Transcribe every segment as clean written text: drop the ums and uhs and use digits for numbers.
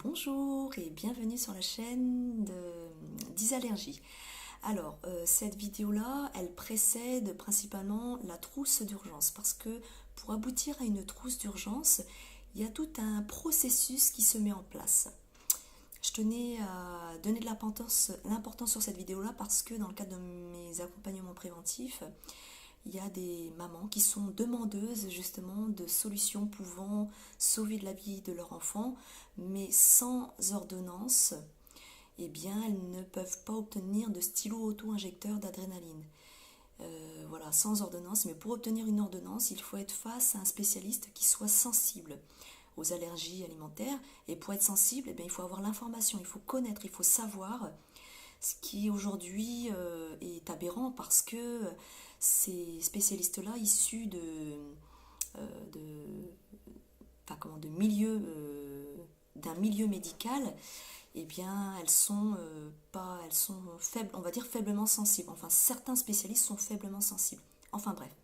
Bonjour et bienvenue sur la chaîne d'Isallergie. Alors, cette vidéo-là, elle précède principalement la trousse d'urgence parce que pour aboutir à une trousse d'urgence, il y a tout un processus qui se met en place. Je tenais à donner de l'importance sur cette vidéo-là parce que dans le cadre de mes accompagnements préventifs, il y a des mamans qui sont demandeuses justement de solutions pouvant sauver la vie de leur enfant, mais sans ordonnance, eh bien elles ne peuvent pas obtenir de stylo auto-injecteur d'adrénaline. Voilà, sans ordonnance, mais pour obtenir une ordonnance, il faut être face à un spécialiste qui soit sensible aux allergies alimentaires. Et pour être sensible, eh bien, il faut avoir l'information, il faut connaître, il faut savoir, ce qui aujourd'hui est aberrant parce que ces spécialistes-là, issus de, enfin, comment, de milieux, d'un milieu médical, eh bien, elles sont faibles, on va dire faiblement sensibles. Enfin, certains spécialistes sont faiblement sensibles. Enfin bref,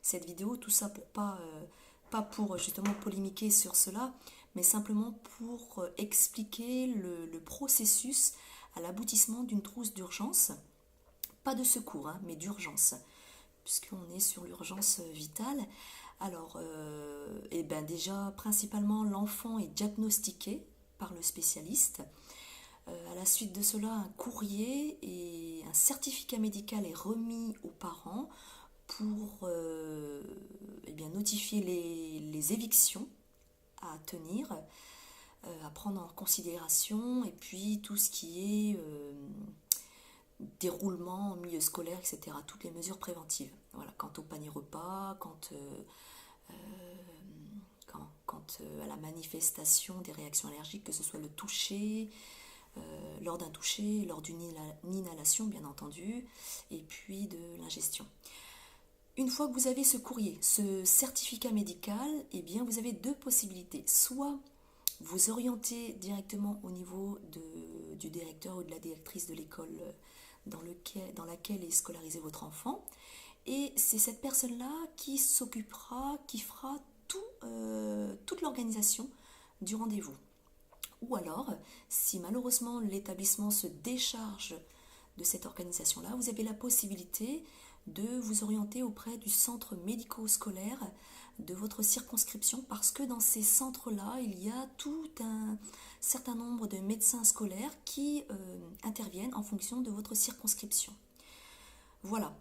cette vidéo, tout ça pour pas pour justement polémiquer sur cela, mais simplement pour expliquer le processus à l'aboutissement d'une trousse d'urgence, pas de secours, hein, mais d'urgence, puisqu'on est sur l'urgence vitale. Alors, eh ben déjà, principalement, l'enfant est diagnostiqué par le spécialiste. À la suite de cela, un courrier et un certificat médical est remis aux parents pour eh bien, notifier les évictions à tenir, à prendre en considération, et puis tout ce qui est déroulement en milieu scolaire, etc. Toutes les mesures préventives. Voilà, quant au panier repas, à la manifestation des réactions allergiques, que ce soit le toucher, lors d'un toucher, lors d'une inhalation bien entendu, et puis de l'ingestion. Une fois que vous avez ce courrier, ce certificat médical, eh bien vous avez deux possibilités. Soit vous orientez directement au niveau du directeur ou de la directrice de l'école dans laquelle est scolarisé votre enfant, et c'est cette personne-là qui s'occupera, qui fera toute l'organisation du rendez-vous. Ou alors, si malheureusement l'établissement se décharge de cette organisation-là, vous avez la possibilité de vous orienter auprès du centre médico-scolaire de votre circonscription, parce que dans ces centres-là, il y a tout un certain nombre de médecins scolaires qui interviennent en fonction de votre circonscription. Voilà.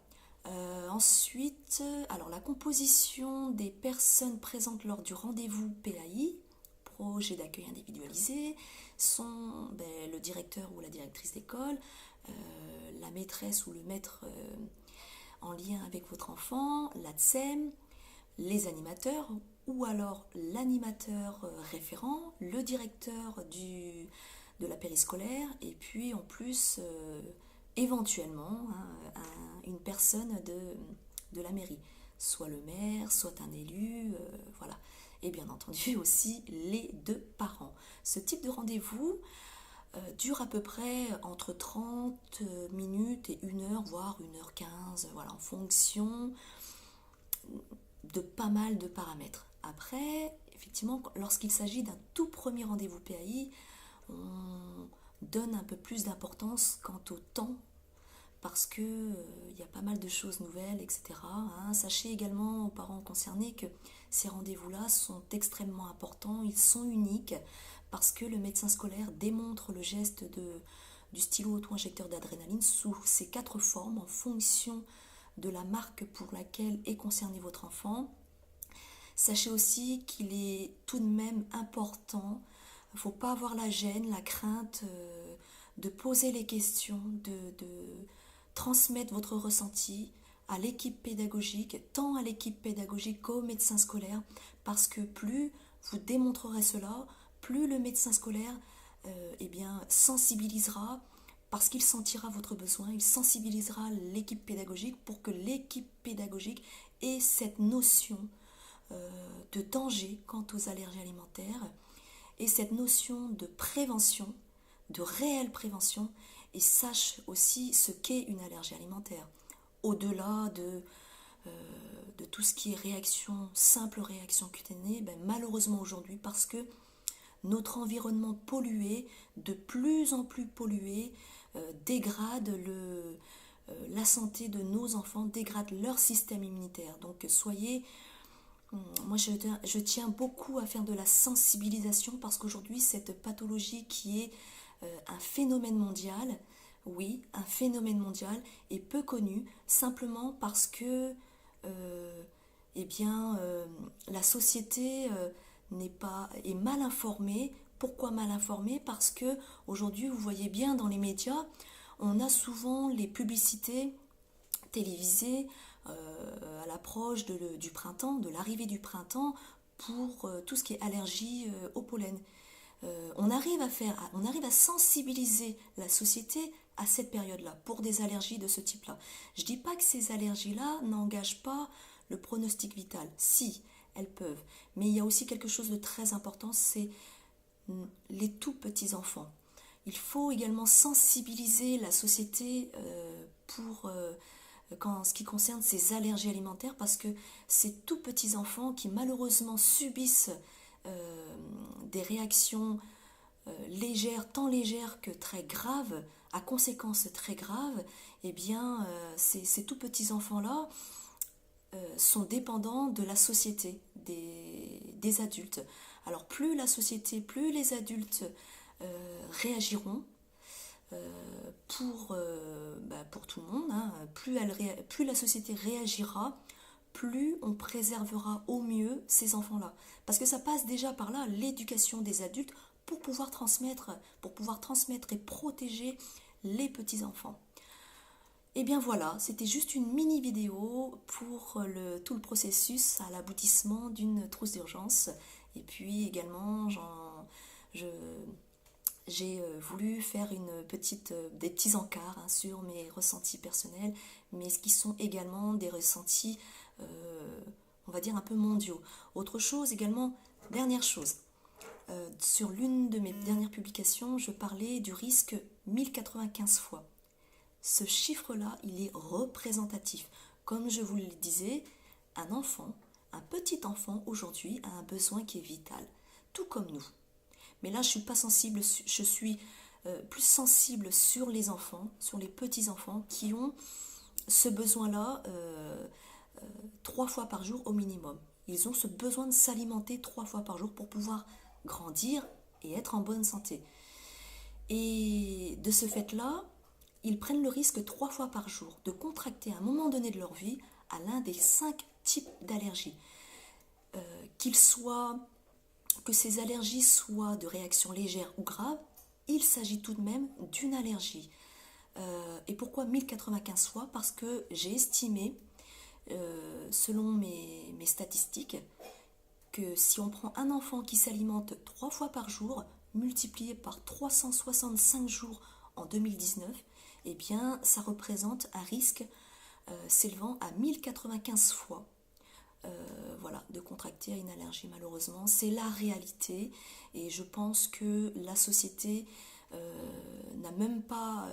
Ensuite, alors la composition des personnes présentes lors du rendez-vous PAI, projet d'accueil individualisé, sont le directeur ou la directrice d'école, la maîtresse ou le maître en lien avec votre enfant, l'ATSEM, les animateurs, ou alors l'animateur référent, le directeur de la périscolaire, et puis en plus, éventuellement, une personne de la mairie, soit le maire, soit un élu, voilà. Et bien entendu aussi les deux parents. Ce type de rendez-vous dure à peu près entre 30 minutes et 1 heure, voire 1h15, voilà, en fonction de pas mal de paramètres. Après, effectivement, lorsqu'il s'agit d'un tout premier rendez-vous PAI, on donne un peu plus d'importance quant au temps, parce que y a pas mal de choses nouvelles, etc. Sachez également aux parents concernés que ces rendez-vous-là sont extrêmement importants, ils sont uniques, parce que le médecin scolaire démontre le geste du stylo auto-injecteur d'adrénaline sous ses 4 formes en fonction de la marque pour laquelle est concerné votre enfant. Sachez aussi qu'il est tout de même important, il ne faut pas avoir la gêne, la crainte de poser les questions, de transmettre votre ressenti à l'équipe pédagogique, tant à l'équipe pédagogique qu'au médecin scolaire, parce que plus vous démontrerez cela, plus le médecin scolaire eh bien, sensibilisera, parce qu'il sentira votre besoin, il sensibilisera l'équipe pédagogique pour que l'équipe pédagogique ait cette notion de danger quant aux allergies alimentaires et cette notion de prévention, de réelle prévention, et sache aussi ce qu'est une allergie alimentaire. Au-delà de tout ce qui est réaction, simple réaction cutanée, malheureusement aujourd'hui, parce que notre environnement pollué, de plus en plus pollué, dégrade la santé de nos enfants, dégrade leur système immunitaire. Donc moi je tiens beaucoup à faire de la sensibilisation parce qu'aujourd'hui cette pathologie qui est un phénomène mondial, oui, un phénomène mondial, est peu connu simplement parce que eh bien, la société est mal informée. Pourquoi mal informée? Parce que aujourd'hui, vous voyez bien dans les médias, on a souvent les publicités télévisées à l'approche du printemps, de l'arrivée du printemps, pour tout ce qui est allergie au pollen. On arrive à sensibiliser la société à cette période-là pour des allergies de ce type-là. Je ne dis pas que ces allergies-là n'engagent pas le pronostic vital. Si, elles peuvent. Mais il y a aussi quelque chose de très important, c'est les tout petits enfants. Il faut également sensibiliser la société pour ce qui concerne ces allergies alimentaires parce que ces tout petits enfants qui malheureusement subissent des réactions légères, tant légères que très graves, à conséquences très graves, eh bien ces tout petits enfants-là sont dépendants de la société, des adultes. Alors plus la société, plus les adultes réagiront pour tout le monde, hein, plus la société réagira, plus on préservera au mieux ces enfants-là. Parce que ça passe déjà par là, l'éducation des adultes pour pouvoir transmettre et protéger les petits-enfants. Et bien voilà, c'était juste une mini vidéo pour tout le processus à l'aboutissement d'une trousse d'urgence. Et puis également, j'ai voulu faire des petits encarts hein, sur mes ressentis personnels, mais ce qui sont également des ressentis, on va dire, un peu mondiaux. Autre chose également, dernière chose, sur l'une de mes dernières publications, je parlais du risque 1095 fois. Ce chiffre-là, il est représentatif. Comme je vous le disais, un petit enfant aujourd'hui a un besoin qui est vital, tout comme nous. Mais là, je suis pas sensible, je suis plus sensible sur les enfants, sur les petits-enfants qui ont ce besoin-là 3 fois par jour au minimum. Ils ont ce besoin de s'alimenter 3 fois par jour pour pouvoir grandir et être en bonne santé. Et de ce fait-là, ils prennent le risque 3 fois par jour de contracter à un moment donné de leur vie à l'un des 5 types d'allergies. Que ces allergies soient de réaction légère ou grave, il s'agit tout de même d'une allergie. Et pourquoi 1095 fois? Parce que j'ai estimé, selon mes statistiques, que si on prend un enfant qui s'alimente 3 fois par jour, multiplié par 365 jours en 2019, eh bien, ça représente un risque s'élevant à 1095 fois de contracter une allergie. Malheureusement, c'est la réalité et je pense que la société n'a même pas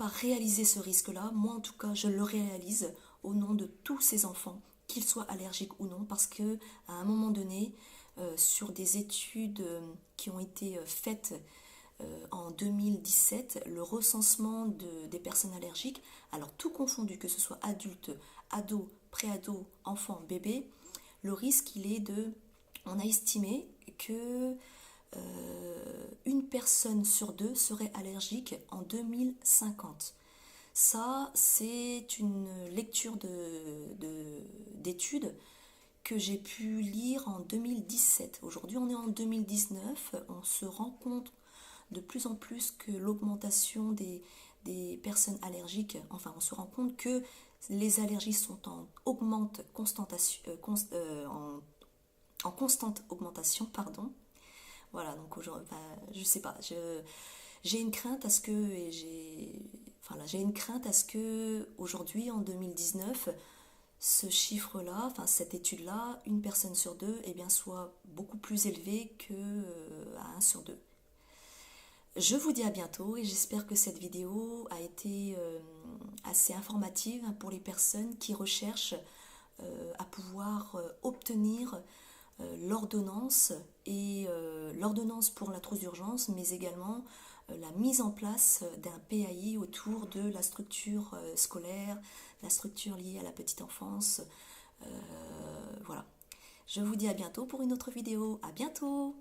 réalisé ce risque-là. Moi, en tout cas, je le réalise au nom de tous ces enfants, qu'ils soient allergiques ou non, parce que à un moment donné, sur des études qui ont été faites en 2017, le recensement des personnes allergiques, alors tout confondu, que ce soit adultes, ados, préados, enfants, bébés, le risque on a estimé que une personne sur 2 serait allergique en 2050. Ça, c'est une lecture d'études que j'ai pu lire en 2017. Aujourd'hui, on est en 2019, on se rend compte de plus en plus que l'augmentation des personnes allergiques, enfin on se rend compte que les allergies sont en constante augmentation, pardon. Voilà, donc aujourd'hui, je sais pas, j'ai une crainte à ce que aujourd'hui en 2019 ce chiffre-là, cette étude-là, une personne sur 2 eh bien, soit beaucoup plus élevée qu'à 1 sur 2. Je vous dis à bientôt et j'espère que cette vidéo a été assez informative pour les personnes qui recherchent à pouvoir obtenir l'ordonnance et l'ordonnance pour la trousse d'urgence, mais également la mise en place d'un PAI autour de la structure scolaire, la structure liée à la petite enfance. Voilà. Je vous dis à bientôt pour une autre vidéo. À bientôt!